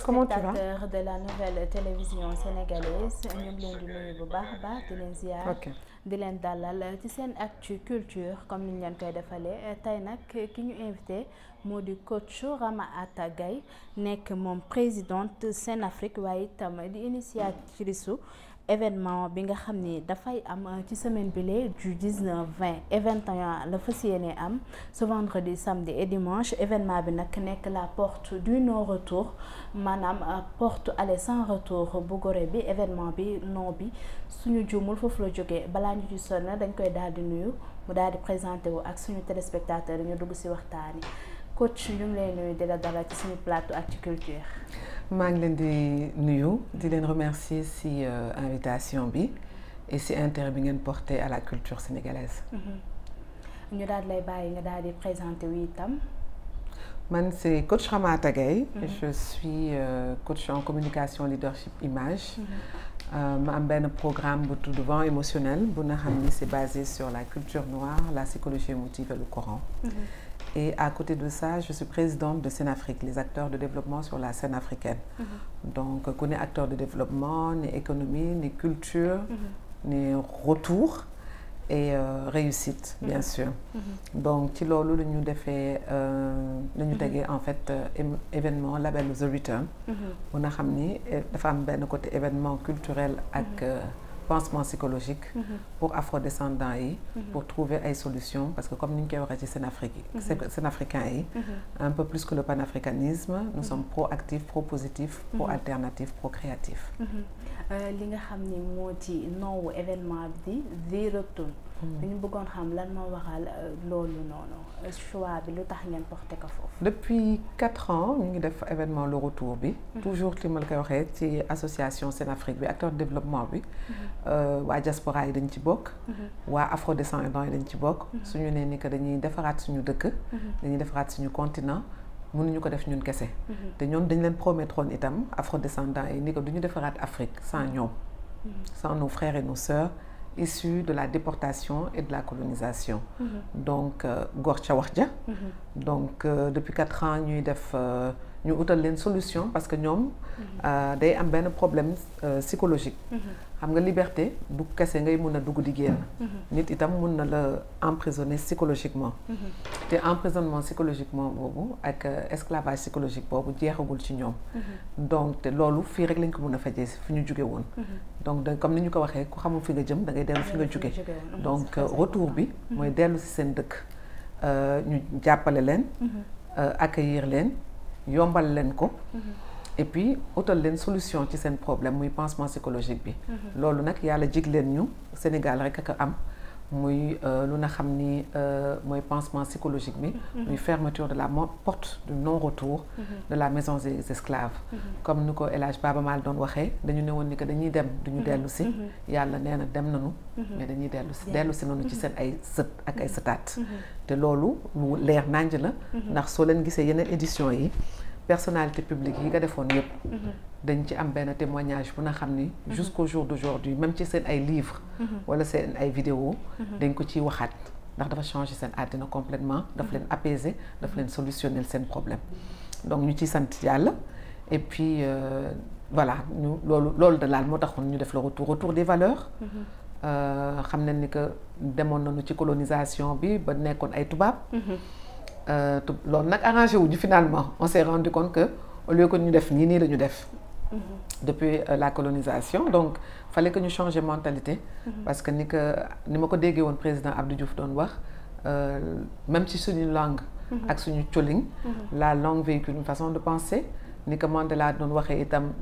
comment tu vas? téléspectateurs de la nouvelle télévision sénégalaise ñu ngi leen di nuyu bu baax a baax di leen ziar. Ok. di leen dalal ci seen actu culture comme ni ñu leen koy defalee tey nag ki ñu invité moo di coach Rama Atta Gaye nekk moom présidente Senafrique waaye itam di initiatrice su événement bi nga xam ni dafay am ci semaine bile du 19 20 et 21 la fas yéene am ce vendredi samedi et dimanche événement bi nag nekk la porte du non retour maanaam porte aller sans retour bu Gorée bi événement bi non bi suñu juumul foofu la jógee balaa ñu ci sonn dañ koy daal di nuyu mu daal di présenté wu ak suñu téléspectateurs yi ñu dugg ci waxtaani coach ñu ngi lay nuyu di la dalal ci suñu plateau Actu Culture. maa ngi leen di nuyu di leen remercier ci invitation bi et ci intérêt bi ngeen porté à la culture sénégalaise. ñu daal lay bàyyi nga daal di présenté wu itam. man c'est coach Rama Atta Gaye. Je suis coach en communication leadership image. ma am benn programme bu tudd Vent émotionnel bu nga xam ni c'est basé sur la culture noire, la psychologie émotive et le Coran. Et à côté de ça, je suis présidente de Senafrique, les acteurs de développement sur la scène africaine. Donc, ku ne acteur de développement, ni économie, ni culture, ni retour et réussite, bien sûr. Donc, ci loolu la ñu defee la ñu tegee en fait événement label The Return. bu nga xam ni dafa am benn côté événement culturel ak pansement psychologique pour afrodescendants yi pour trouver ay solutions parce que comme ni ñu koy waxee ci Sénafricains yi un peu plus que le panafricanisme nous sommes proactifs, propositifs, pro-alternatifs, pro-créatifs. li nga xam ni moo ci noowu événement bi di retour dañu bëggoon xam lan moo waral loolu noonu choix bi lu tax ngeen porté ko foofu. Depuis 4 ans ñu ngi def événement le retour bi toujours li ma la koy waxee ci association Senafrique bi acteur de développement bi waa diaspora yi dañ ci bokk waa afrodescendants yi dañ ci bokk suñu nee ni que dañuy defaraat suñu dëkk dañuy defaraat suñu continent mënuñu ko def ñun kese te ñoom dañ leen promettre woon itam afrodescendants yi ni ko duñu defaraat Afrique sans ñoom sans nos frères et nos sœurs issus de la déportation et de la colonisation. Donc góor ca wax ja donc depuis 4 ans ñuy def ñu utal leen solution parce que ñoom day am benn problème psychologique. xam nga liberté du kese ngay mun a dugg di génn. nit itam mun na la emprisonner psychologiquement. te emprisonnement psychologiquement boobu ak esclavage psychologique boobu jeexagul ci ñoom. donc te loolu fii rek lañ ko mun a fajee fi ñu jóge woon. donc comme ni ñu ko waxee ku xamul fi nga jëm da ngay dellu fi nga jóge. donc retour bi mooy dellu ci seen dëkk ñu jàppale leen. accueillir leen yombal leen ko. et puis utal leen solution ci seen problème muy pansement psychologique bi. loolu nag yàlla jig leen ñu Sénégal rek ak am muy lu na xam ni mooy pansement psychologique bi. muy fermeture de la porte du non retour. de la maison des esclaves. comme ni ko El Hadj Baba Mal doon waxee dañu ne woon ni que dañuy dem duñu dellu si. yàlla nee na dem nañu. mais dañuy dellu si nañu ci seen ay sët ak ay sëtaat. te loolu lu leer nànj la. ndax soo leen gisee yeneen édition yi. personnalité publique yi nga defoon yëpp dañ ci am benn témoignage bu nga xam ni jusqu'au jour d'aujourd'hui même ci seen ay livres wala seen ay vidéos dañ ko ciy waxaat ndax dafa changer seen àddina complètement daf leen apaiser daf leen solutionner seen problème donc ñu ciy sant yàlla et puis voilà ñu loolu da laal moo taxoon ñu def le retour des valeurs xam nañ ni que demoon nañu ci colonisation bi ba nekkoon ay tubaab loolu nag arrangé wuñu finalement on s'est rendu compte que au lieu que ñu def nii la ñu def depuis la colonisation donc fallait que ñu changer mentalité parce que ni ma ko déggee woon président Abdou Diouf doon wax même ci suñu langue ak suñu colin la langue véhicule une façon de penser ni que Mandela doon waxee itam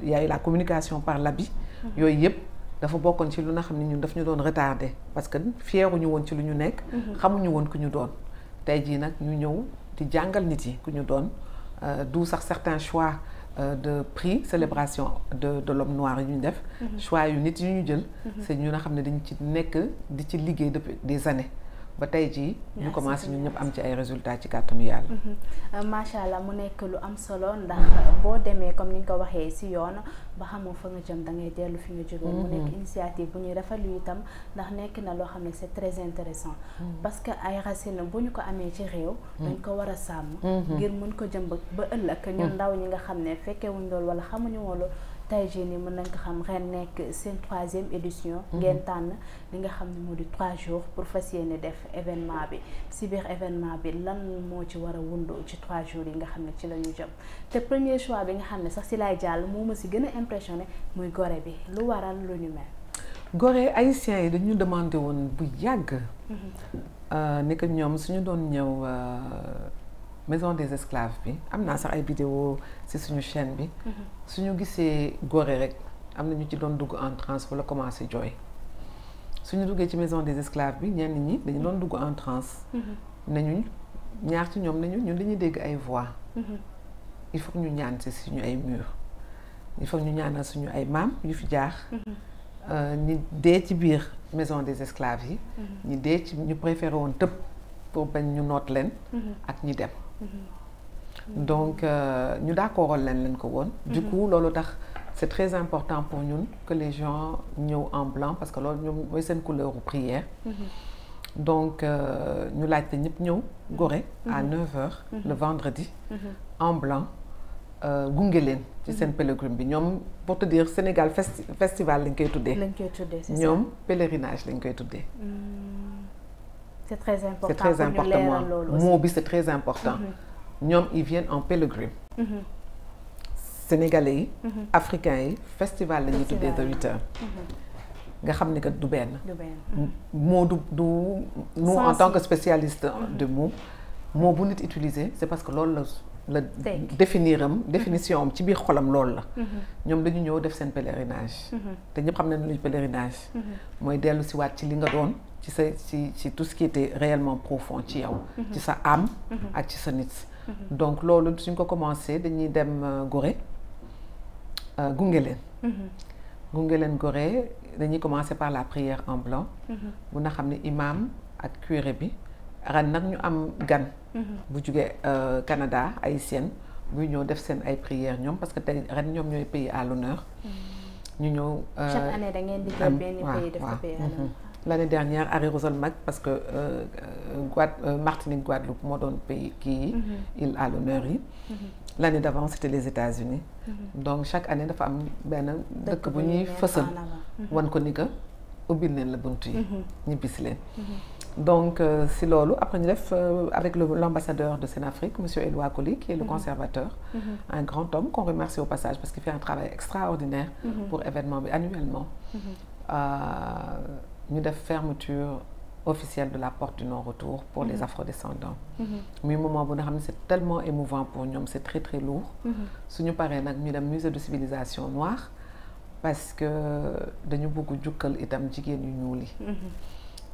y a eu la communication par l'habit yooyu yëpp dafa bokkoon ci lu nga xam ne ñun daf ñu doon retardé parce que fiyeeruñu woon ci lu ñu nekk xamuñu woon ku ñu doon tey jii nag ñu ñëw di jàngal nit yi ku ñu doon d'où sax certains choix de prix célébration de l'homme noir yu ñu def choix yu nit yu ñu jël c'est ñu nga xam ne dañ ci nekk di ci liggéey depuis des années ba tey jii ñu commencé ñun ñëpp am ci ay résultats ci kàttanu yàlla. macha allah mu nekk lu am solo ndax boo demee comme ni nga ko waxee si yoon ba xamoo fa nga jëm da ngay dellu fi nga jógee. mu nekk initiative bu ñuy rafetlu itam ndax nekk na loo xam ne c'est très intéressant parce que ay racines bu ñu ko amee ci réew. dañ ko war a sàmm. ngir mën ko jëm ba ëllëg ñun ndaw ñi nga xam ne fekkee wuñ loolu wala xamuñu woon loolu tey jii nii mën nañ ko xam ren nekk seen 3e édition. ngeen tànn li nga xam ne moo di 3 jours pour fas yéene def événement bi si biir événement bi lan moo ci war a wundu ci 3 jours yi nga xam ne ci la ñu jëm te premier choix bi nga xam ne sax si laay jàll moo ma si gën a impressionné muy Gorée bi lu waral lu ñu mel. Gorée haïtiens yi dañu demandé woon bu yàgg. ni que ñoom suñu doon ñëw maison des esclaves bi am naa sax ay vidéo ci suñu chaîne bi. suñu gisee Gorée rek am na ñu ci doon dugg en transe wala commencé jooy. suñu duggee ci maison des esclaves bi ñenn ñi dañu doon dugg en transe. nañu ñaar ci ñoom nañu ñun dañuy dégg ay voix. il faut que ñu ñaan ci suñu ay murs. il faut que ñu ñaanal suñu ay maam yu fi jaar. ñi dee ci biir maison des esclaves yi. ñi dee ci ñu préféré woon tëb pour bañ ñu noot leen. ak ñi dem. donc ñu d'accordal leen ko woon. du coup loolu tax c'est très important pour ñun que les gens ñëw en blanc parce que loolu ñoom mooy seen couleur prière. donc ñu laajte ñëpp ñëw Gorée à 9h le vendredi. en blanc gunge leen ci seen pèlerinage bi ñoom pour te dire Sénégal festival lañ koy tuddee. ñoom pèlerinage lañ koy tuddee. c'est très important. c'est très important mot bi c'est très important. ñoom ils viennent en pèlerinage. Sénégalais yi. africains yi festival la ñuy tuddee The Return. nga xam ni que du benn. moo du nous en tant que spécialiste de mot bu nit utiliser c'est parce que loolu la définition am ci biir xolam loolu la. ñoom dañu ñëw def seen pèlerinage. te ñëpp xam nañu luy pèlerinage. mooy dellu si waat ci li nga doon ci sa ci tout ce qui était réellement profond ci yow. ci sa âme. ak ci sa nit. donc loolu suñ ko commencé dañuy dem Gorée gunge leen Gorée dañuy commencer par la prière en blanc. bu na xam ne imam ak curé bi ren nag ñu am gan. bu jugee Canada haïtienne buy ñëw def seen ay prières ñoom parce que tey ren ñoom ñooy pays à l'honneur. ñu ñëw. chaque année da ngeen di jël benn pays def ko pays à l'honneur. l'année dernière Harry Roselmack parce que Martinique Guadeloupe moo doon pays kii île à l'honneur yi. l'année d'avant c'était les États-Unis. donc chaque année dafa am benn dëkk bu ñuy fësal. wan ko ni que ubbil leen la bunt yi. ñibbisi leen. donc si loolu après ñu def avec l'ambassadeur de Sénafrique monsieur Éloi Coly qui est le conservateur. un grand homme qu'on remercie au passage parce qu'il fait un travail extraordinaire. pour événement bi annuellement. ñu def fermeture officielle de la porte du non-retour pour les afrodescendants. muy moment bu nga xam ne c'est tellement émouvant pour ñoom c'est très très lourd. suñu paree nag ñu dem musée de civilisation noire parce que dañu bëgg jukkal itam jigéen yu ñuul yi.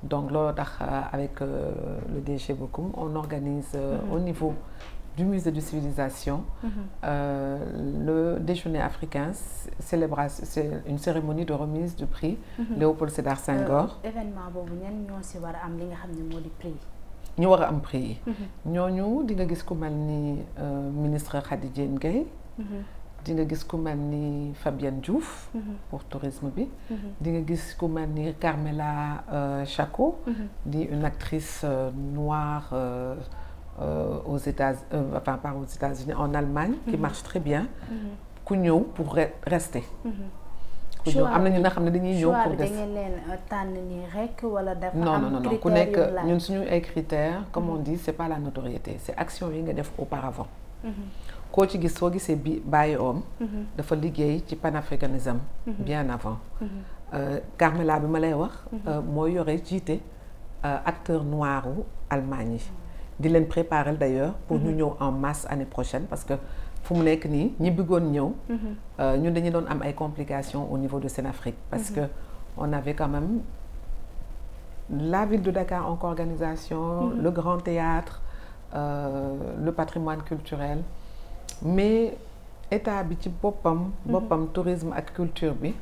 donc loolu tax avec le DG Bokoum on organise au niveau du musée de civilisation le déjeuner africain célébration c'est une cérémonie de remise du prix Léopold Sédar Senghor. événement boobu ñan ñoo ci war a am li nga xam ne moo di prix. ñu war a am prix yi. ñooñu di nga gis ku mel ni ministre Khady Diène Gaye. di nga gis ku mel ni Fabienne Diouf. pour tourisme bi. di nga gis ku mel ni Carmela Chaco. di une actrice noire aux États-Unis enfin pas aux États-Unis en Allemagne. qui marche très bien. ku ñëw pour rester. ku ñëw am na ñu nga xam ne dañuy ñëw pour des. choix bi da ngeen leen tànn nii rek wala dafa am non ku nekk ñun suñu ay critères comme on dit c'est pas la notoriété c'est action yi nga def auparavant. koo ci gis soo gisee Baye Om dafa liggéey ci panafricanisme bien avant. Carmela bi ma lay wax. mooy yore jiite acteur noiru Allemagne yi. di leen préparer d'ailleurs pour ñu ñëw en masse année prochaine parce que fu mu nekk nii ñi bëggoon ñëw. ñun dañu doon am ay complications au niveau de Sénafrique. parce que on avait quand même la ville de Dakar en co-organisation. le Grand Théâtre le patrimoine culturel. mais état bi ci boppam tourisme ak culture bi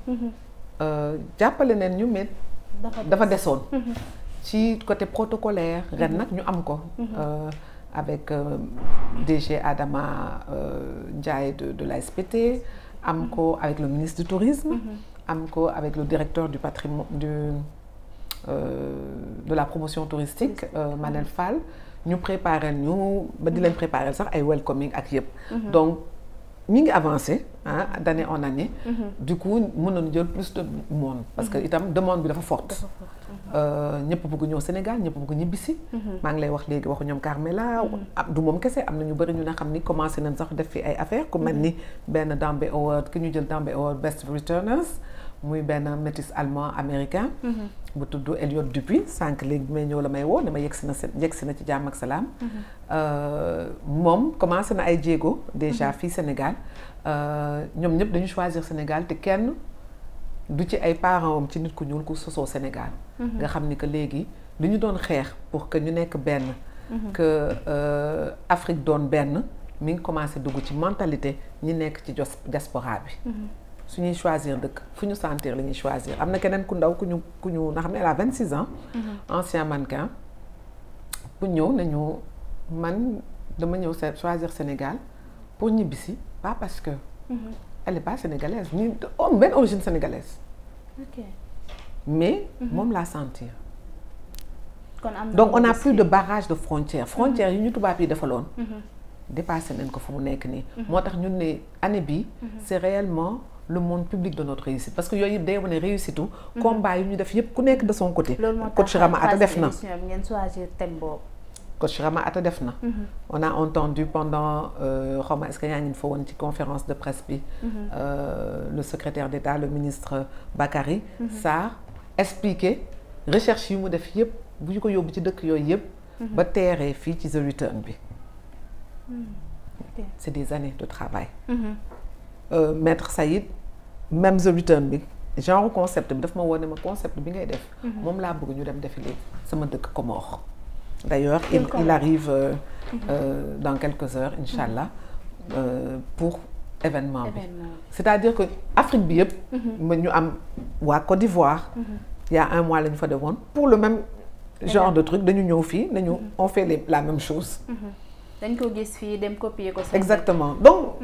jàppale neen ñu mais dafa desoon ci côté protocolaire ren nag ñu am ko avec DG Adama Ndiaye de l'ASPT am ko avec le ministre du tourisme am ko avec le directeur du patrimoine de la promotion touristique Manel Fall ñu préparer ñu ba di leen préparer sax ay welcoming ak yëpp donc mi ngi avancé d'année en année du coup mën nañu jël plus de monde parce que itam demande bi dafa forte ñëpp bëgg ñëw Sénégal ñëpp bëgg ñibbisi maa ngi lay wax léegi waxu ñoom Carmela du moom kese am na ñu bëri ñu nga xam ni commencé nañ sax def fi ay affaires ku mel ni benn Dambe Award ki ñu jël Dambe Award Best Returners muy benn métis allemand américain bu tudd Elliot Dupuis sànq léegi bi may ñëw la may woo ne ma yegsi na ci jàmm ak salaam moom commencé na ay jéego déjà fii Sénégal ñoom ñëpp dañu choisir Sénégal te kenn du ci ay parents am ci nit ku ñuul ku sosoo Sénégal nga xam ni que léegi li ñu doon xeex pour que ñu nekk benn que Afrique doon benn mi ngi commencé dugg ci mentalité ñi nekk ci diaspora bi su ñuy choisir dëkk fu ñu sentir la ñuy choisir am na keneen ku ndaw ku ñu nga xam ne elle a 26 ans ancien mannequin bu ñëw nañu man dama ñëw choisir Sénégal pour ñibbisi pas parce que elle est pas sénégalaise ni benn origine sénégalaise mais moom laa sentir donc on a plus de barrage de frontières yi ñu tubaab yi defaloon dépassé nañ ko fu mu nekk nii moo tax ñun ne année bi c'est réellement le monde public de notre réussite parce que yooyu yëpp day wane réussite combat yi ñu def yëpp ku nekk de son côté coach Rama Atta def na coach Rama Atta def na on a entendu pendant xaw ma est-ce que yaa ngi fa woon ci conférence de presse bi le secrétaire d'État le ministre Bakary Sarr expliquer recherche yi mu def yëpp bu ñu ko yóbbu ci dëkk yooyu yëpp ba teeree fii ci The Return bi c'est des années de travail Maître Saïd même The Return bi genre concept bi daf ma wone ma concept bi ngay def moom laa bëgg ñu dem defi léegi sama dëkk Comores d'ailleurs il arrive dans quelques heures Inch'Allah pour événement bi c'est-à-dire que Afrique bi yëpp ma ñu am waa Côte d'Ivoire il y a un mois la ñu fa demoon pour le même genre de truc dañu ñëw fii nañu on fait la même chose dañ ko gis fii dem copier ko exactement donc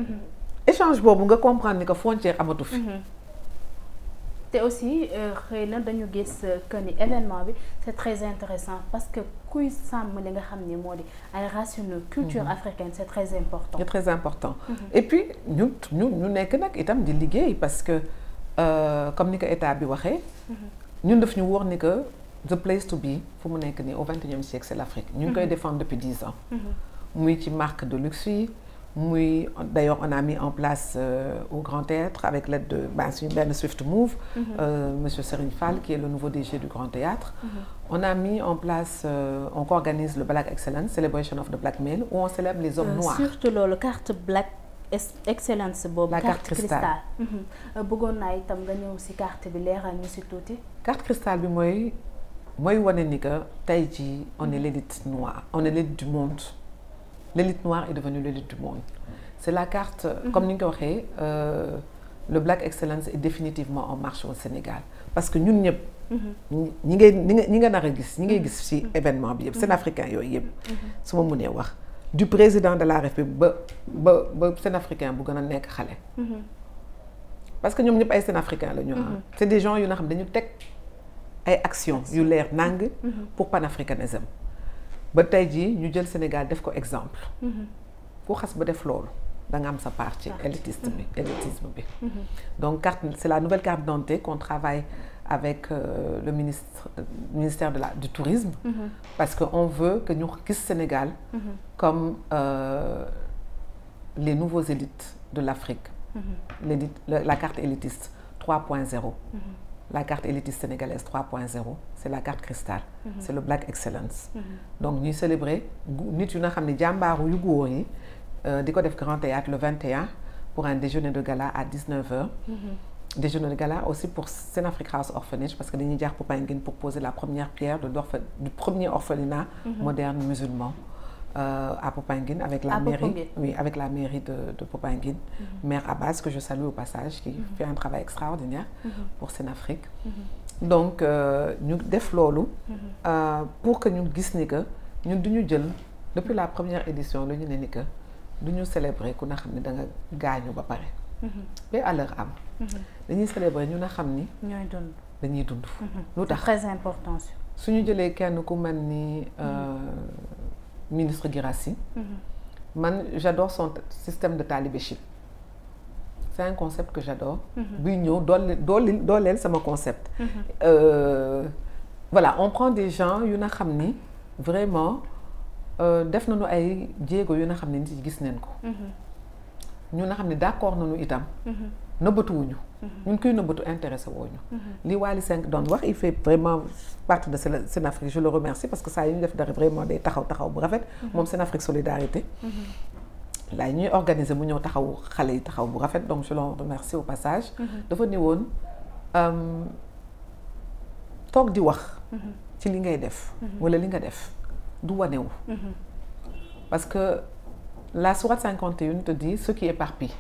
échange boobu nga comprendre ni que frontière amatu fi te aussi xëy na dañu gis que ni événement bi c'est très intéressant parce que kuy sàmm li nga xam ni moo di ay racines culture africaine c'est très important c'est très important et puis ñu nekk nag itam di liggéey parce que comme ni ko état bi waxee ñun daf ñu wóor ni que the place to be fu mu nekk nii au XXIe siècle c'est l'Afrique ñu ngi koy défendre depuis 10 ans muy ci marque de luxe yi muy d'ailleurs on a mis en place au Grand Théâtre avec l'aide de suñu benn Swift Move monsieur Serigne Fall qui est le nouveau DG du Grand Théâtre on a mis en place on organise le Black Excellence Celebration of the Black Male où on célèbre les hommes noirs surtout loolu carte Black Excellence boobu la carte cristal bëggoon naa itam nga ñëw ci carte bi leeral ñu ci tuuti carte cristal bi mooy wane ni que tey jii on est l'élite noire on est l'élite du monde l'élite noire est devenue l'élite du monde c'est la carte comme ni nga ko waxee le Black Excellence est définitivement en marche au Sénégal parce que ñun ñëpp ñi nga nar a gis ñi ngay gis ci événement bi yëpp Sénafricain yooyu yëpp su ma mënee wax du président de la République ba Sénafricain bu gën a nekk xale parce que ñoom ñëpp ay Sénafricain la ñu c'est des gens yu nga xam dañu teg ay actions yu leer nang pour panafricanisme ba tey jii ñu jël Sénégal def ko exemple ku xas ba def loolu da nga am sa part ci élitisme bi donc carte c'est la nouvelle carte d'identité qu'on travaille avec le ministère du tourisme parce que on veut que ñu gis Sénégal comme les nouveaux élites de l'Afrique la carte élitiste 3.0 la carte élitiste sénégalaise 3.0 c'est la carte cristal c'est le Black Excellence donc ñuy célébrer nit yu nga xam ne jàmbaaru yu góor yi di ko def Grand Théâtre le 21 pour un déjeuner de gala à 19h déjeuner de gala aussi pour Senafrique House Orphanage parce que dañuy jaar Popenguine pour poser la première pierre du premier orphelinat moderne musulman à Popenguine avec la mairie, oui, avec la mairie de Popenguine, maire Abbas, que je salue au passage, qui fait un travail extraordinaire pour Senafrique. Donc ñu def loolu pour que ñu gis ni que ñun duñu jël depuis la première édition la ñu ne ni que duñu célébrer ku na xam ne da nga gaañu ba pare ba à leur âme dañuy célébrer ñu na xam ni dañuy dund lu tax très important suñu jëlee kenn ku mel ni ministre Guirassy man j'adore son système de talibéship. C'est un concept que j'adore. buy ñëw dooleel sama concept. Voilà, on prend des gens yu na xam ni vraiment def nañu ay jéego yu na xam ne nit yi gis neen ko. ñu na xam ne d'accord nañu itam. nëbbatuwuñu. ñun kuy nëbbatu intéressé wooñu. li Wally Seck doon wax il fait vraiment partie de Senafrique, je le remercie parce que ça yu ñu def dara vraiment day taxaw bu rafet. moom Senafrique solidarité. là ñuy organiser mu ñëw taxaw xale yi taxaw bu rafet, donc je le remercie au passage. dafa ni woon toog di wax. ci li ngay def. wala li nga def du wanewu. parce que la sourate 51 te dit ce qui éparpille.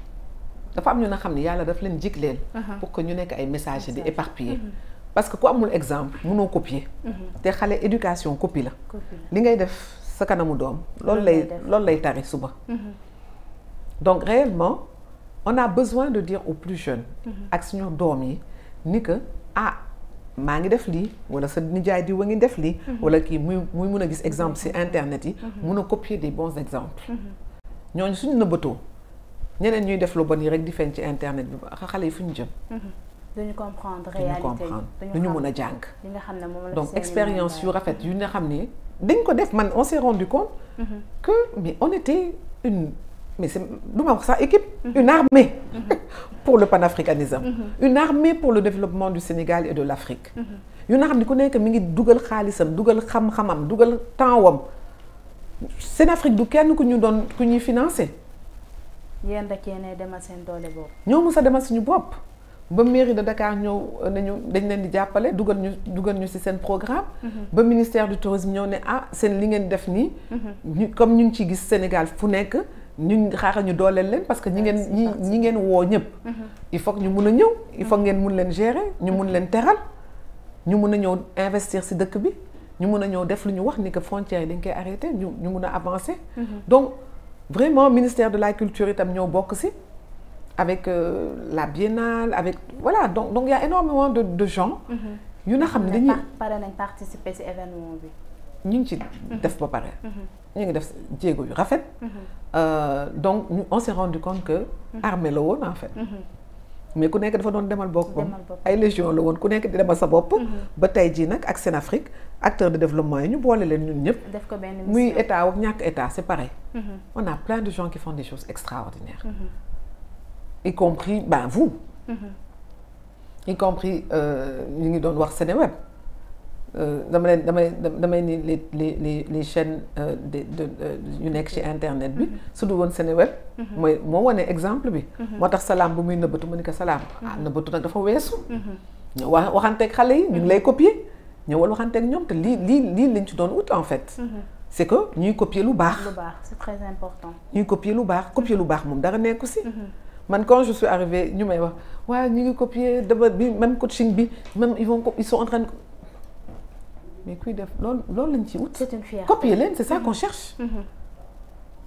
dafa am ñu na xam ne yàlla daf leen jigleel pour que ñu nekk ay messages di éparpiller. parce que ku amul exemple mënoo copier. te xale éducation copie la. li ngay def sa kanamu doom loolu lay tari suba. donc réellement on a besoin de dire aux plus jeunes ak suñu doom yi ni que maa ngi def lii wala sa nijaay di wa ngi def lii wala kii muy mun a gis exemple ci internet yi mun a copier des bons exemples. ñooñu suñu nëbbatoo ñeneen ñuy def lu bon yi rek di feeñ ci internet bi xale yi fu ñu jëm. duñu comprendre réalité duñu mën a jàng. donc expérience yu rafet yu nga xam ne dañ ko def man on s'est rendu compte que mais on était mais c'est du ma wax sax équipe. une armée pour le panafricanisme. une armée pour le développement du Sénégal et de l'Afrique. yu nga xam ne ku nekk mi ngi dugal xaalisam dugal xam-xamam dugal temps-wam Senafrique du kenn ku ñuy financer. yéen rek yéenay demal seen doole boobu. ñoo mës a demal suñu bopp ba mairie de Dakar ñëw nañu dañ leen di jàppale dugal ñu ci seen programme. ba ministère du tourisme ñëw ne seen li ngeen def nii. comme ñu ngi ciy gis Sénégal fu nekk ñu xaaral ñu dooleel leen parce que ñi ngeen woo ñëpp. il faut que ñu mun a ñëw il faut ngeen mun leen gérer ñu mun leen teral ñu mun a ñëw investir ci dëkk bi ñu mun a ñëw def lu ñu wax ni que frontières yi dañ koy arrêter ñu mun a avancer. donc vraiment ministère de la culture itam ñoo bokk ci avec la biennale avec voilà donc il y a énormément de gens. yu na xam ne dañuy pare nañ participer ci événement bi. ñu ngi ci def ba pare. ñu ngi def jéego yu rafet. donc on s'est rendu compte que armée la woon en fait. mais ku nekk dafa doon demal boppam ay légion la woon ku nekk di demal sa bopp. ba tey jii nag ak Senafrique acteur de développement yi ñu boole leen ñun ñëpp. def ko benn muy état ak ñàkk état c'est pareil. on a plein de gens qui font des choses extraordinaires. y compris vous. y compris ñu ngi doon wax Seneweb. damay ni les chaînes yu nekk ci internet bi su du woon Seneweb moo wane exemple bi moo tax Salam bu muy nëbbatu mu ni ko Salam nëbbatu nag dafa weesu ñëw waxanteeg xale yi ñu ngi lay copier ñëwal waxanteeg ñoom te lii lañ ci doon ut en fait c'est que ñuy copier lu baax c'est très important ñuy copier lu baax moom dara nekku ci man quand je suis arrivée ñu may wax waaw ñu ngi copier d'abord bi même coaching bi même ils sont en train de mais kuy def loolu lañ ci wut. c'est une fierté copier leen c'est ça qu'on cherche.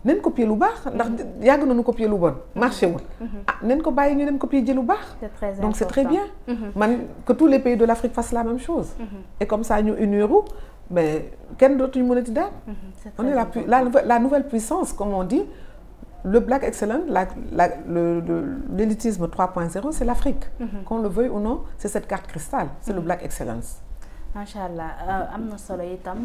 nañ copier lu baax ndax yàgg nañu copier lu bon marché wul. nañ ko bàyyi ñu dem copier ji lu baax. c'est très important donc c'est très bien. man que tous les pays de l'Afrique fassent la même chose. et comme ça ñu uniru mais kenn dootuñu mën a ti daal. on est la nouvelle puissance comme on dit. Le Black Excellence, l'élitisme 3.0, c'est l'Afrique. Qu'on le veuille ou non, c'est cette carte cristal, c'est le Black Excellence. macha allah am na solo itam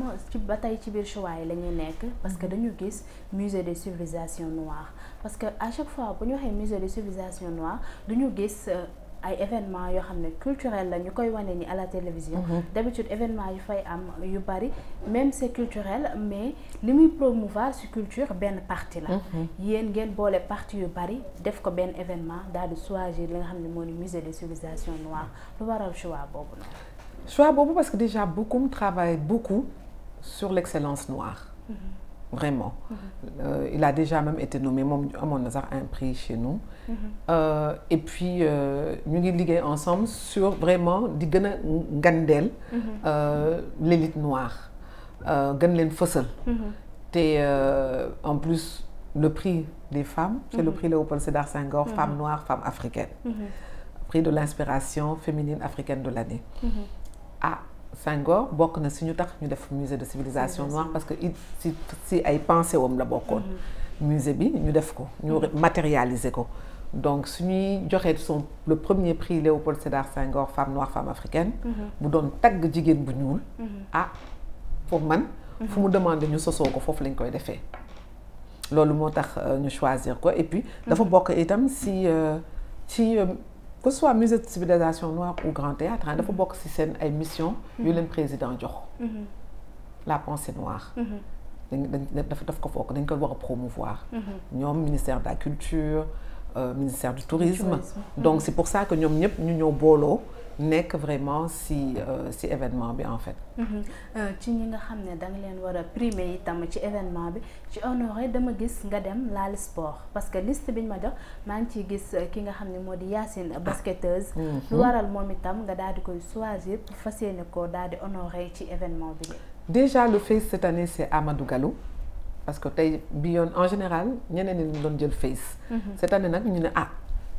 ba tey ci biir choix yi la ñuy nekk parce que dañu gis musée des civilisations noires parce que à chaque fois bu ñu waxee musée des civilisations noires duñu gis ay événements yoo xam ne culturel la ñu koy wane ni à la télévision. D'habitude événements yu fay am yu bari même c'est culturel mais li muy promouvoir ci culture benn partie la. yéen ngeen boole partie yu bari def ko benn événement daal di choisir li nga xam ne moo di musée des civilisations noires lu waral choix boobu noonu. Choix boobu parce que déjà beaucoup travaillent beaucoup sur l'excellence noire. vraiment. Il a déjà même été nommé moom amoon na sax un prix chez nous. Et puis ñu ngi liggéey ensemble sur vraiment di gën a ngandeel l'élite noire gën leen fësal. te en plus le prix des femmes c'est le prix Léopold Sédar Senghor femme noire femme africaine. Prix de l'inspiration féminine africaine de l'année. Senghor bokk na si ñu tax ñu def musée de civilisation noire parce que si ay pensée wam la bokkoon. musée bi ñu def ko ñu matérialiser ko. donc suñuy joxee le premier prix Léopold Sédar Senghor femme noire femme africaine. bu doon tagg jigéen bu ñuul. pour man. fu mu demandé ñu sosoo ko foofu lañ koy defee. loolu moo tax ñu choisir ko et puis. dafa bokk itam ci que ce soit musée de civilisation noire ou grand théâtre dafa bokk ci seen ay mission yu leen président jox. la pensée noire. daf ko fokk dañ ko war a promouvoir. ñoom ministère de la culture ministère du tourisme. donc c'est pour ça que ñoom ñëpp ñu ñëw booloo nekk vraiment ci événement bi en fait. ci ñi nga xam ne da nga leen war a primer itam ci événement bi ci honoré dama gis nga dem laal sport parce que liste biñ ma jox maa ngi ciy gis ki nga xam ne moo di Yacine basketteuse. lu waral moom itam nga daal di koy choisir pour fas yéene ko daal di honoré ci événement bi. déjà le face cette année c'est Amadou Gallo parce que tey bi yoon en général ñeneen ñi doon jël face. cette année nag ñu ne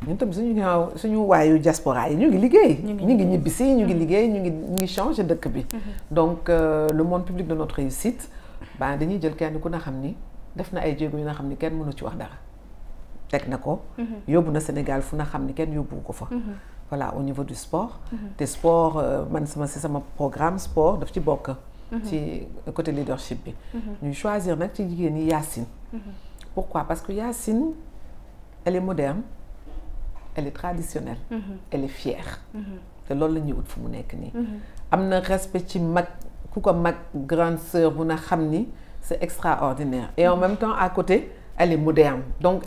ñun tam suñu waayu diaspora yi ñu ngi liggéey. ñu ngi ñibbisi ñu ngi liggéey ñu ngi changer dëkk bi. donc le monde public de notre réussite dañuy jël kenn ku na xam ni def na ay jéego yu na xam ni kenn mënu ci wax dara. teg na ko. yóbbu na Sénégal fu na xam ni kenn yóbbu ko fa. voilà au niveau du sport. te sport man sama programme sport daf ci bokk. ci côté leadership bi. ñuy choisir nag ci jigéen ñi Yacine. pourquoi parce que Yacine elle est moderne. elle est traditionnelle. Elle est fière. te loolu la ñuy ut fu mu nekk nii. am na respect ci mag ku ko mag grande sœur bu na xam ni c'est extraordinaire et en même temps à côté elle est moderne donc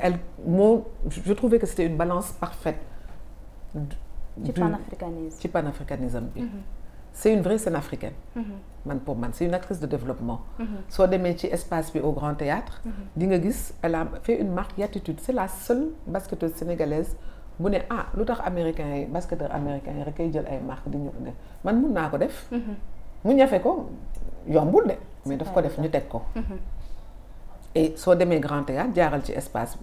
je trouvais que c'était une balance parfaite. ci panafricanisme bi. c'est une vraie scène africaine. pour man c'est une actrice de développement. soo demee ci espace bi au Grand Théâtre di nga gis elle a fait une marque d'attitude c'est la seule basketteuse sénégalaise. bu ne lu tax américains yi basketteur américains yi rek kay jël ay marque di ñu ko def man mun naa ko def. mu ñafe ko yombul de mais daf ko def ñu teg ko. et soo demee Grand Théâtre jaaral ci espace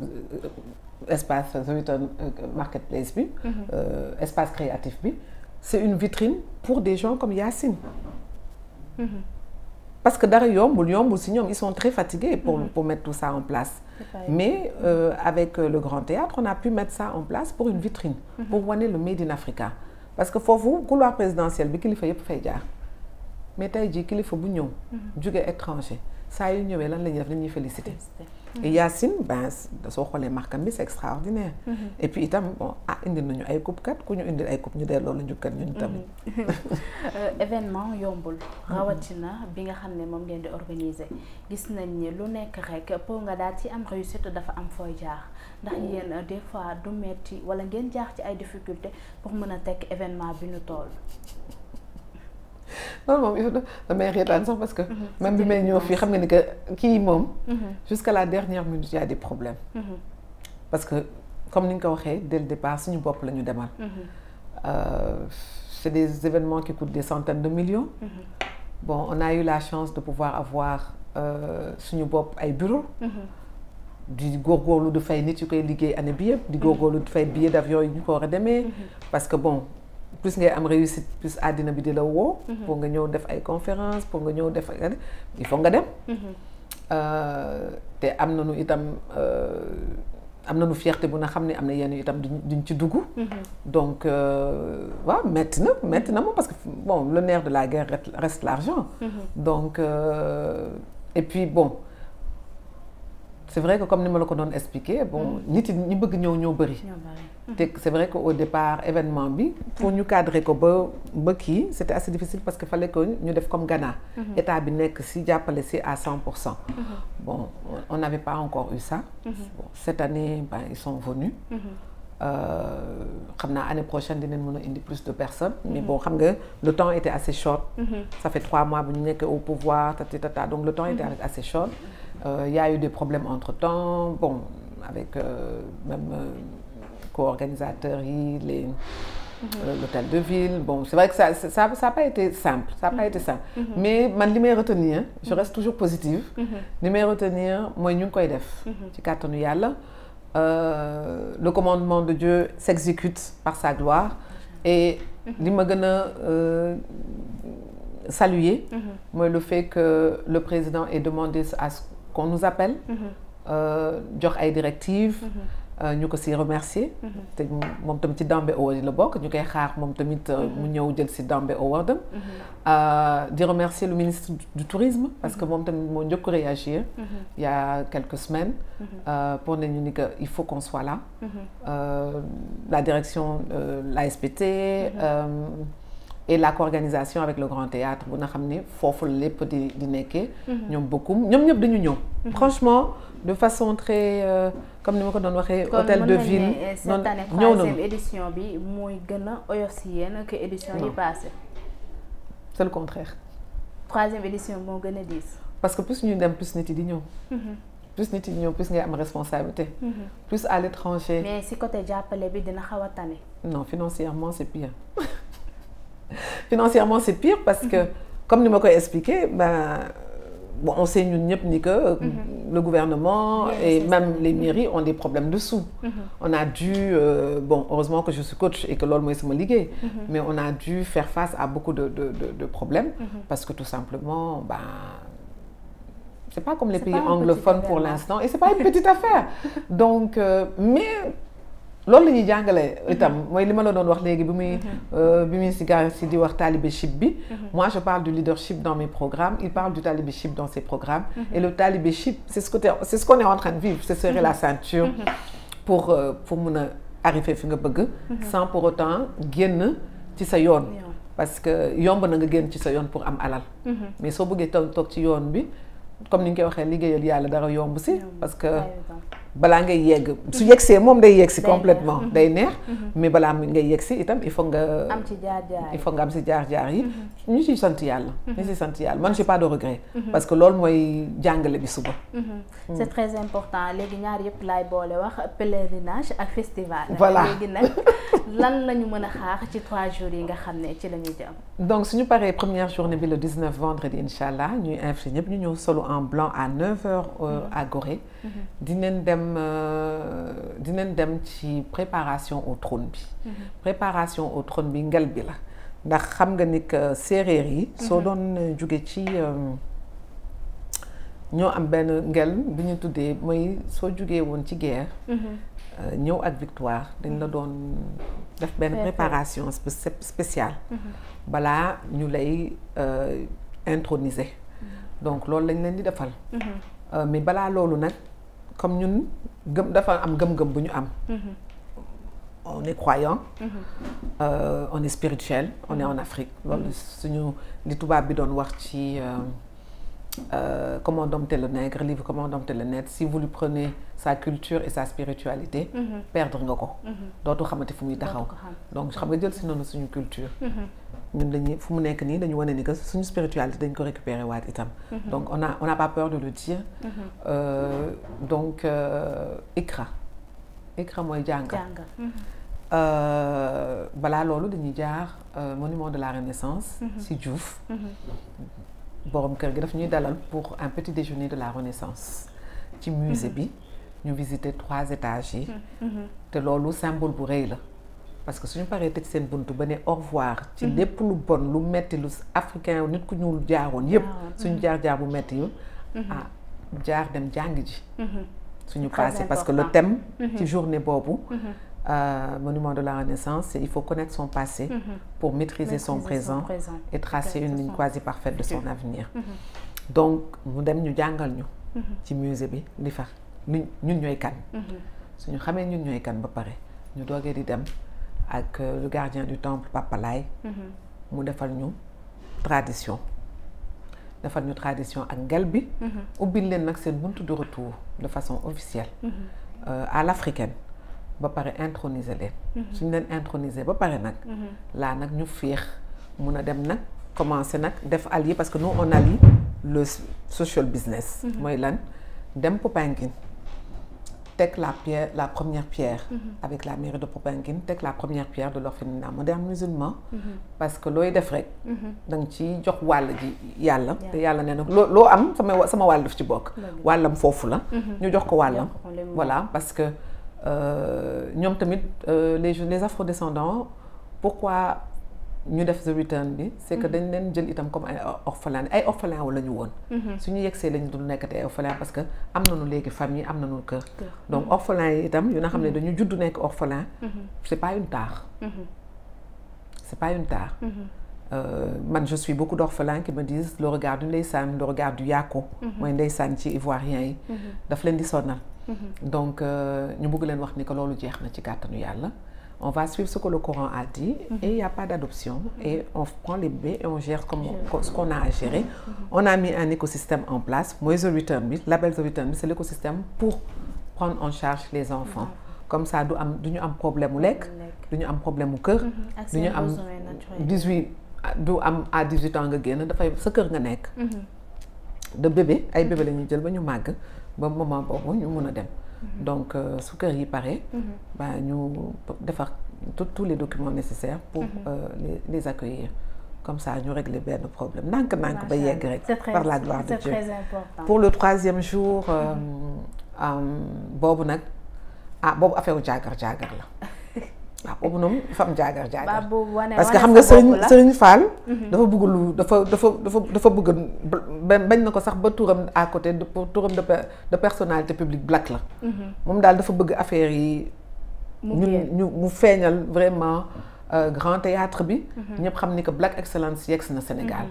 Zoeton marketplace bi. espace créatif bi c'est une vitrine pour des gens comme Yacine. parce que dara yombul si ñoom ils sont très fatigués pour mettre tout ça en place. mais avec le Grand Théâtre on a pu mettre ça en place pour une vitrine. pour wane le Made in Africa. parce que foofu couloir présidentiel bi kilifa yëpp fay jaar mais tey jii kilifa bu ñëw. jóge étranger saa yu ñëwee lan la ñuy def dañuy féliciter. et Yacine soo xoolee markam bi c'est extraordinaire. et puis itam indi nañu ay coupe kat ku ñu indil ay coupe ñu delloo la njukkal ñun tamit. événement yombul rawatina bi nga xam ne moom ngeen di organiser gis nañ ni lu nekk rek pour nga daal ci am réussite dafa am fooy jaar ndax yéen des fois du metti wala ngeen jaar ci ay difficultés pour mën a teg événement bi ñu toll. non moom damay reetaan sax parce que même bi may ñëw fii xam nga ni que kii moom jusqu'à la dernière minute il y a des problèmes parce que comme ni nga ko waxee dès le départ suñu bopp la ñu demal c'est des événements qui coûtent des centaines de millions bon on a eu la chance de pouvoir avoir suñu bopp ay bureau di góorgóorlu di fay nit yu koy liggéey année bi yëpp di góorgóorlu di fay billet d'avion yi ñu ko war a demee parce que bon plus ngay am réussite plus àddina bi di la woo pour nga ñëw def ay conférences pour nga ñëw def il faut nga dem te am nañu itam am nañu fierté bu na xam ne am na yenn itam duñ ci dugg donc waaw metti na moom parce que bon le nerf de la guerre reste l'argent donc et puis bon c'est vrai que comme ni ma la ko doon expliquer bon nit ñi bëgg ñëw bëri te c'est vrai que au départ événement bi pour ñu cadrer ko ba kii c'était assez difficile parce que fallait que ñu def comme Ghana état bi nekk ci jàppale ci à 100%. bon on n'avait pas encore eu ça. Bon, cette année ils sont venus. xam naa année prochaine dinañ mën a indi plus de personnes. mais bon xam nga le temps était assez short. ça fait 3 mois bu ñu nekk au pouvoir tata donc le temps était assez short. Il y a eu des problèmes entre-temps, bon, avec même co-organisateurs, l'hôtel de ville. Bon, c'est vrai que ça a pas été simple, mais man li may retenir, je reste toujours positive. Li may retenir mooy ñu ngi koy def ci kàttanu Yàlla. Le commandement de Dieu s'exécute par sa gloire et li ma gën a saluer mooy le fait que le président ait demandé à ce qu'on nous appelle jox ay directives ñu ko si remercier te moom tamit ci Dambe Award yi la bokk ñu koy xaar moom tamit mu ñëw jël si Dambe Award di remercier le ministre du tourisme parce que moom tamit moo njëkk réagir il y a quelques semaines pour ne ñu ni que il faut qu'on soit là la direction l'ASPT et la co-organisation avec le Grand Théâtre bu nga xam ne foofu lépp di nekkee ñoom beaucoup ñoom ñëpp dañu ñëw franchement de façon très comme ni ma ko doon waxee hôtel de ville cette année troisième édition bi mooy gën a oyof si yéen que édition yi passé c'est le contraire troisième édition moo gën a diis parce que plus ñu dem plus nit yi di ñëw plus nit yi di ñëw plus ngay am responsabilité plus à l'étranger mais si côté jàppale bi dina xaw a tane non financièrement c'est pire financièrement c'est pire parce que comme ni ma koy expliqué bon, on sait ñun ñëpp ni que le gouvernement et même les mairies ont des problèmes de sous. On a dû, bon, heureusement que je suis coach et que loolu mooy sama liggéey, mais on a dû faire face à beaucoup de problèmes parce que tout simplement, c'est pas comme les pays anglophones pour l'instant et c'est pas une petite affaire. Donc, mais loolu la ñuy jàngale itam mooy li ma la doon wax léegi bi muy si di wax talibéship bi moi je parle du leadership dans mes programmes il parle du talibéship dans ses programmes et le talibéship c'est ce qu'on est en train de vivre c'est serrer la ceinture pour mun a arriver fi nga bëgg sans pour autant génn ci sa yoon parce que yomb na nga génn ci sa yoon pour am alal mais soo bëggee toog ci yoon bi comme ni ñu koy waxee liggéeyal yàlla dara yomb si parce que balaa ngay yegg su yeggsee moom day yegg si complètement day neex mais balaa ngay yegg si itam il faut nga am ci jaar-jaar il faut nga am si jaar-jaar yi ñu ciy sant yàlla ñu ciy sant yàlla man j'ai pas de regret parce que loolu mooy jàngale bi suba c'est très important léegi ñaar yëpp laay boole wax pèlerinage ak festival voilà léegi nag lan la ñu mën a xaar ci 3 jours yi nga xam ne ci la ñuy jëm donc suñu paree première journée bi le 19 vendredi incha allah ñuy invité ñëpp ñu ñëw solo en blanc à 9h à Gorée dinañ dem ci préparation au trône bi préparation au trône bi ngel bi la ndax xam nga ni que séeréer yi soo doon jóge ci ñoo am benn ngel bi ñu tuddee mooy soo jógee woon ci guerre ñëw ak victoire dañ la doon def benn préparation spéciale balaa ñu lay introniser donc loolu lañ leen di defal mais balaa loolu nag comme ñun dafa am gëm-gëm bu ñu am on est croyant on est spirituel on est en Afrique loolu suñu li tubaab bi doon wax ci Comment dompter le nègre livre Comment dompter le nègre si vous lui prenez sa culture et sa spiritualité perdre nga ko dootu xamante fu muy taxaw donc xam nga jël si noonu suñu culture ñun dañuy fu mu nekk nii dañu wane ni que suñu spiritualité dañ ko récupérer waat itam donc on n'a pas peur de le dire donc Ikra mooy jàngal balaa loolu dañuy jaar monument de la Renaissance si Diouf borom kër gi daf ñuy dalal pour un petit déjeuner de la Renaissance ci musée bi ñu visiter 3 étages yi te loolu symbole bu rëy la parce que suñu paree tëj seen buntu ba ne au revoir ci lépp lu bon lu metti lu africain nit ku ñuul jaaroon yépp suñu jaar bu metti yu jaar dem jàng ji suñu passé parce que le thème ci journée boobu monument de la Renaissance, il faut connaître son passé pour maîtriser son présent et tracer une ligne quasi parfaite de son avenir. Donc, nous dem ñu jàngal ñu ci musée bi li fa ñun ñooy kan. suñu xamee ñun ñooy kan ba pare ñu doogee di dem ak le gardien du temple Papa Laye mu defal ñu tradition ak ngel bi ubbil leen nag seen buntu de retour de façon officielle à l'africaine ba pare introniser leen suñu leen introniser ba pare nag laa nag ñu féex mun a dem nag commencer nag def allier parce que nous on allie le social business mooy lan dem Popenguine teg la première pierre avec la mairie de Popenguine teg la première pierre de l'orphelinat moderne musulman parce que looy def rek da nga ci jox wàll ji yàlla te yàlla nee na loo am sama wàll daf ci bokk wàllam foofu la ñu jox ko wàllam voilà parce que ñoom tamit les afrodescendants pourquoi ñu def The Return bi c'est que dañ leen jël itam comme ay orphelin wala ñu woon suñu yegsee lañu dul nekkati ay orphelin parce que am nañu léegi famille am nañu kër donc orphelin yi itam yu nga xam ne dañu juddu nekk orphelin c'est pas une tare c'est pas une tare man je suis beaucoup d'orphelins qui me disent le regard du ndeysaan le regard du yaako mooy ndeysaan ci ivoirien yi daf leen di sonal donc ñu bëgg leen wax ni que loolu jeex na ci kàttanu yàlla. On va suivre ce que le Coran a dit et il n'y a pas d'adoption et on prend les bébés et on gère comme ce qu'on a à gérer. On a mis un écosystème en place. Moi, The Return, label The Return, c'est l'écosystème pour prendre en charge les enfants. Comme ça, du ñu am problème mu lekk, du ñu am problème mu kër, du ñu am 18 à 18 ans nga génn dafay sa kër nga nekk. De bébé ay bébé la ñuy jël ba ñu màgg ba moment boobu ñu mun a dem. Donc su kër yi pare ba ñu defar tous les documents nécessaires pour les accueillir comme ça ñu régler benn problème ndànk ba yegg rek par la gloire de Dieu. C'est très important. Pour le 3e jour boobu nag boobu affaire jaagar la boobu noonu dafa am jaagar parce que xam nga Serigne Fall dafa bëgg lu dafa bëgg bañ na ko sax ba turam à côté turam de personnalité publique black la moom daal dafa bëgg affaire yi mu feeñal vraiment grand théâtre bi ñëpp xam ni que Black Excellence yegg na Sénégal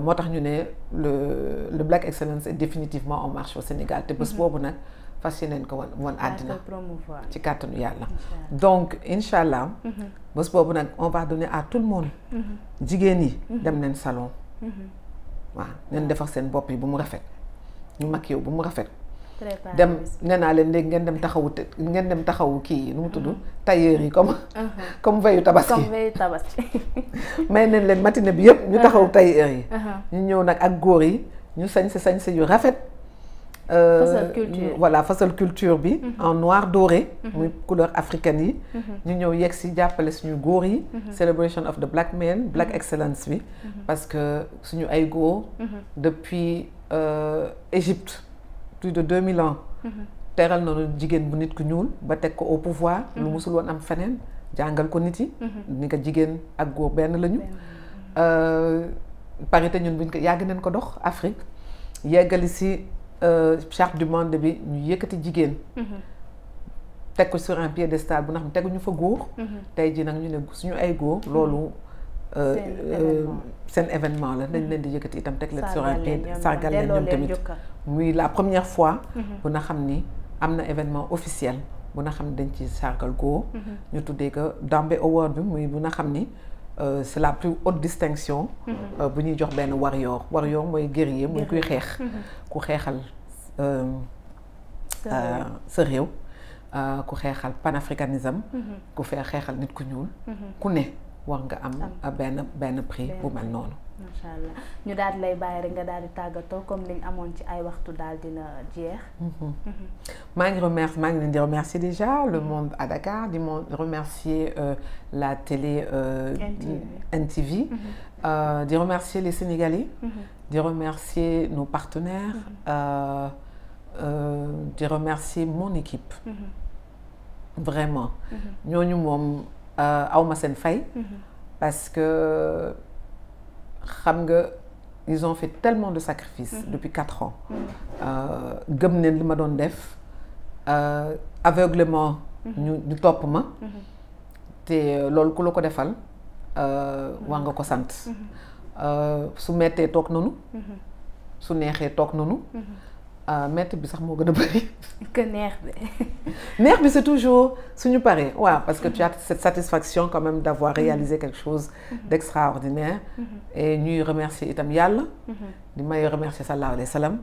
moo tax ñu ne le Black Excellence est définitivement en marche au Sénégal te bés boobu nag fas yéeneen ko wan àddina ci kàttanu yàlla donc incha allah bés boobu nag on va donner à tout le monde jigéen yi dem leen salon waaw ngeen defar seen bopp yi bu mu rafet ñu mag yow bu mu rafet dem nee naa leen léegi ngeen dem taxawu kii yi nu mu tudd tailleur yi comme veillu tabaski may neen leen matinée bi yëpp ñu taxawu tailleur yi ñu ñëw nag ak góor yi ñu sañse yu rafet voilà fasal culture bi en noir doré muy couleur africaine yi ñu ñëw yegg si jàppale suñu góor yi celebration of the black men Black Excellence bi parce que suñu ay góor depuis Égypte plus de 2000 ans teral nañu jigéen bu nit ku ñuul ba teg ko au pouvoir lu musul woon am feneen jàngal ko nit yi ni nga jigéen ak góor benn lañu parité ñun buñ ko yàgg nañ ko dox Afrique yeggali si charte du monde bi ñu yëkkati jigéen teg ko sur un piédestal bu nga xam teguñu fa góor tey ji nag ñu ne suñu ay góor loolu seen événement la dañ leen di yëkkati itam teg leen sur un pied sargal leen ñoom tamit muy la première fois bu nga xam ni am na événement officiel bu nga xam ni dañ ci sargal góor ñu tuddee ko Dambe Award bi muy bu nga xam ni c'est la plus haute distinction bu ñuy jox benn warrior mooy guerrier muy kuy xeex ku xeexal sa réew ku xeexal panafricanisme ku fee xeexal nit ku ñuul ku ne war nga am benn prix bu mel noonu. macha allah ñu daal di lay bàyyi rek nga daal di tàggatoo comme liñ amoon ci ay waxtu daal dina jeex. maa ngi leen di remercier déjà le monde à Dakar di remercier la télé NTV. di remercier les Sénégalais. di remercier nos partenaires. di remercier mon équipe. vraiment ñooñu moom. awma seen fay parce que xam nga ils ont fait tellement de sacrifices depuis 4 ans gëm neen li ma doon def aveuglement ñu topp ma te loolu ku la ko defal war nga ko sant su mettee toog nanu su neexee toog nanu metti bi sax moo gën a bari que neex bi c'est toujours suñu paree waaw parce que tu as cette satisfaction quand même d'avoir réalisé quelque chose d'extraordinaire et ñuy remercier itam yàlla di may remercier sallallahu alayhi wa sallam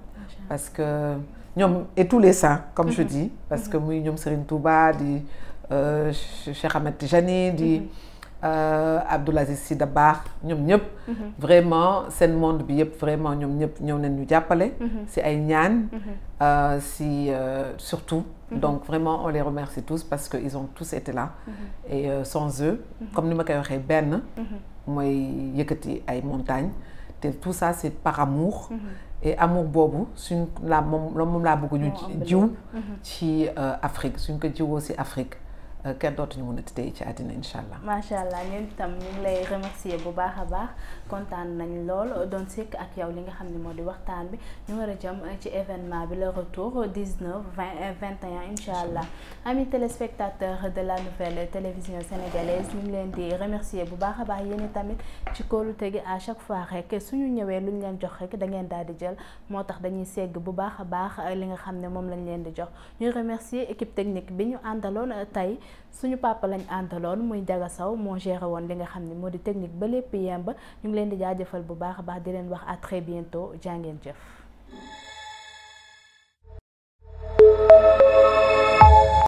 parce que ñoom et tous les saints comme je dis parce que muy ñoom Serigne Touba di Cheikh Ahmed Tijani di Abdoul Aziz Sy Dabakh ñoom ñëpp vraiment seen monde bi yëpp vraiment ñoom ñëpp ñëw nañ ñu jàppale si ay ñaan si surtout donc vraiment on les remercie tous parce que ils ont tous été là et sans eux comme ni ma koy waxee benn mooy yëkkati ay montagnes te tout ça c'est par amour et amour boobu suñ la moom laa bëgg ñu jiw ci Afrique suñ ko jiwoo si Afrique kenn dootuñu mën a tey ci àddina incha allah. macha allah ñun itam ñu ngi lay remercier bu baax a baax kontaan nañ lool doon sekk ak yow li nga xam ne moo di waxtaan bi ñu war a jëm ci événement bi le retour 19 20 et 21 incha allah. amis téléspectateurs de la nouvelle télévision sénégalaise ñu ngi leen di remercier bu baax a baax yéen tamit ci kóolute gi à chaque fois rek suñu ñëwee lu ñu leen jox rek da ngeen daal di jël moo tax dañuy segg bu baax a baax li nga xam ne moom lañ leen di jox ñuy remercier équipe technique bi ñu àndaloon tey. suñu papa lañ àndaloon muy Jaga Saw moo géré woon li nga xam ne moo di technique ba lépp yemb ñu ngi leen di jaajëfal bu baax a baax di leen wax à très bientôt jaa ngeen jëf.